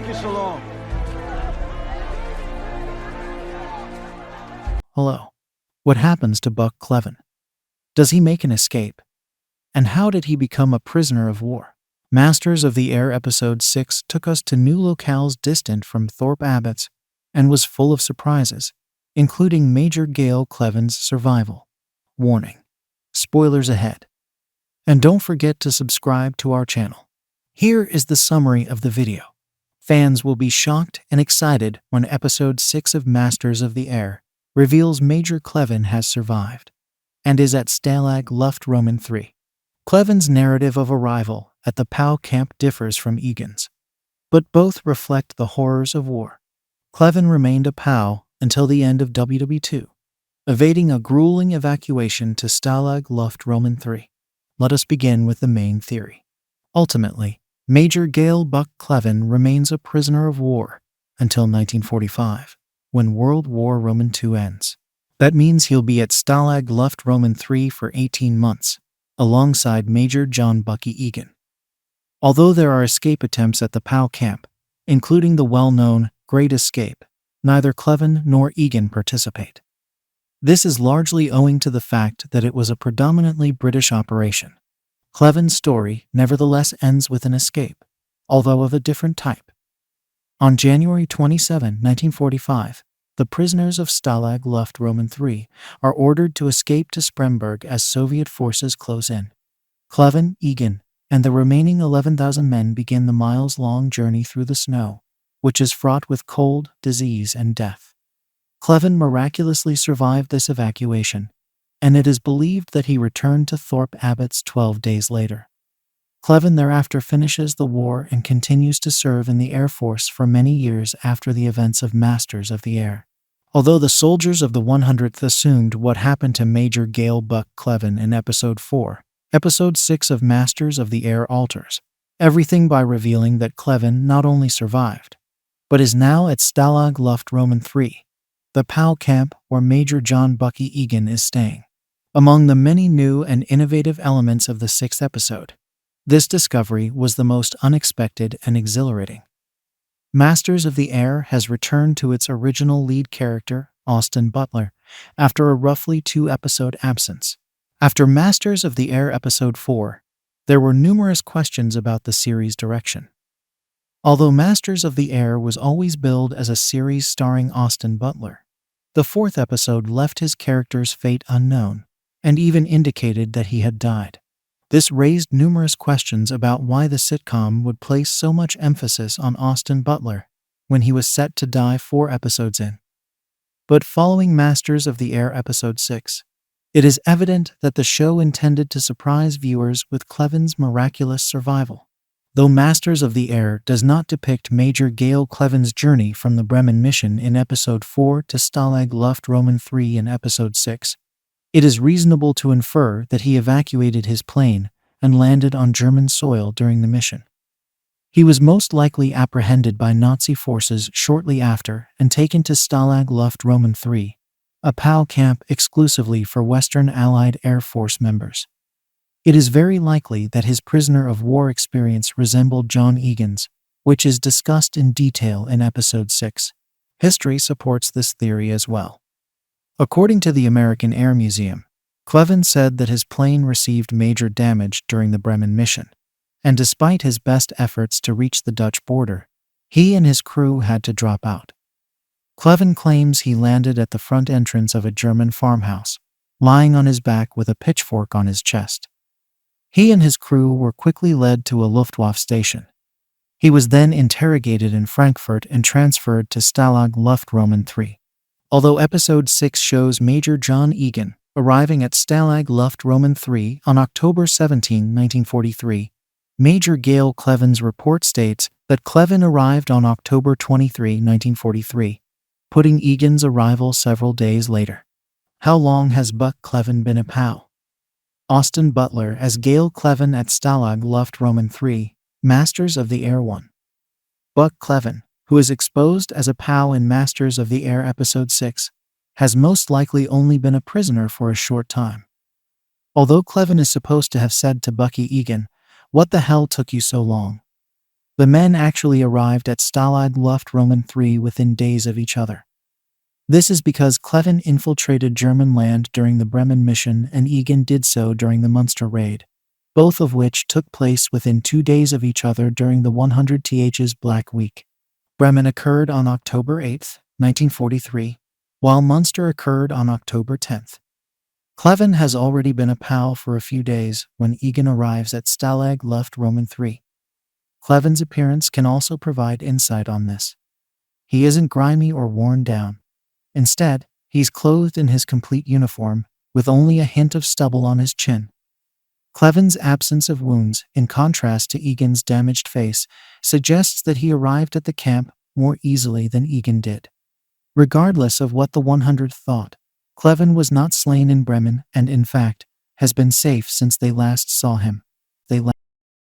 took you so long? Hello. What happens to Buck Cleven? Does he make an escape? And how did he become a prisoner of war? Masters of the Air Episode 6 took us to new locales distant from Thorpe Abbott's and was full of surprises, including Major Gale Cleven's survival. Warning. Spoilers ahead. And don't forget to subscribe to our channel. Here is the summary of the video. Fans will be shocked and excited when Episode 6 of Masters of the Air reveals Major Cleven has survived and is at Stalag Luft Roman 3. Cleven's narrative of arrival at the POW camp differs from Egan's, but both reflect the horrors of war. Cleven remained a POW until the end of WW2, evading a grueling evacuation to Stalag Luft Roman 3. Let us begin with the main theory. Ultimately, Major Gale Buck Cleven remains a prisoner of war until 1945, when World War Roman II ends. That means he'll be at Stalag Luft Roman 3 for 18 months, alongside Major John Bucky Egan. Although there are escape attempts at the POW camp, including the well-known Great Escape, neither Cleven nor Egan participate. This is largely owing to the fact that it was a predominantly British operation. Cleven's story nevertheless ends with an escape, although of a different type. On January 27, 1945, the prisoners of Stalag Luft Roman 3 are ordered to escape to Spremberg as Soviet forces close in. Cleven, Egan, and the remaining 11,000 men begin the miles-long journey through the snow, which is fraught with cold, disease, and death. Cleven miraculously survived this evacuation, and it is believed that he returned to Thorpe Abbott's 12 days later. Cleven thereafter finishes the war and continues to serve in the Air Force for many years after the events of Masters of the Air. Although the soldiers of the 100th assumed what happened to Major Gale Buck Cleven in Episode 4, Episode 6 of Masters of the Air alters everything by revealing that Cleven not only survived, but is now at Stalag Luft Roman 3, the POW camp where Major John Bucky Egan is staying. Among the many new and innovative elements of the 6th episode, this discovery was the most unexpected and exhilarating. Masters of the Air has returned to its original lead character, Austin Butler, after a roughly 2-episode absence. After Masters of the Air Episode 4, there were numerous questions about the series' direction. Although Masters of the Air was always billed as a series starring Austin Butler, the 4th episode left his character's fate unknown and even indicated that he had died. This raised numerous questions about why the sitcom would place so much emphasis on Austin Butler when he was set to die 4 episodes in. But following Masters of the Air Episode 6, it is evident that the show intended to surprise viewers with Cleven's miraculous survival. Though Masters of the Air does not depict Major Gale Cleven's journey from the Bremen mission in Episode 4 to Stalag Luft Roman 3 in Episode 6, it is reasonable to infer that he evacuated his plane and landed on German soil during the mission. He was most likely apprehended by Nazi forces shortly after and taken to Stalag Luft Roman 3, a POW camp exclusively for Western Allied Air Force members. It is very likely that his prisoner of war experience resembled John Egan's, which is discussed in detail in Episode 6. History supports this theory as well. According to the American Air Museum, Cleven said that his plane received major damage during the Bremen mission, and despite his best efforts to reach the Dutch border, he and his crew had to drop out. Cleven claims he landed at the front entrance of a German farmhouse, lying on his back with a pitchfork on his chest. He and his crew were quickly led to a Luftwaffe station. He was then interrogated in Frankfurt and transferred to Stalag Luft Roman 3. Although Episode 6 shows Major John Egan arriving at Stalag Luft Roman 3 on October 17, 1943, Major Gale Cleven's report states that Cleven arrived on October 23, 1943, putting Egan's arrival several days later. How long has Buck Cleven been a POW? Austin Butler as Gale Cleven at Stalag Luft Roman 3, Masters of the Air 1. Buck Cleven, who is exposed as a POW in Masters of the Air Episode 6, has most likely only been a prisoner for a short time. Although Cleven is supposed to have said to Bucky Egan, "What the hell took you so long?" The men actually arrived at Stalag Luft Roman III within days of each other. This is because Cleven infiltrated German land during the Bremen mission and Egan did so during the Munster raid, both of which took place within 2 days of each other during the 100th's Black Week. Bremen occurred on October 8, 1943, while Munster occurred on October 10. Cleven has already been a pal for a few days when Egan arrives at Stalag Luft Roman III. Cleven's appearance can also provide insight on this. He isn't grimy or worn down. Instead, he's clothed in his complete uniform, with only a hint of stubble on his chin. Cleven's absence of wounds, in contrast to Egan's damaged face, suggests that he arrived at the camp more easily than Egan did. Regardless of what the 100th thought, Cleven was not slain in Bremen and, in fact, has been safe since they last saw him.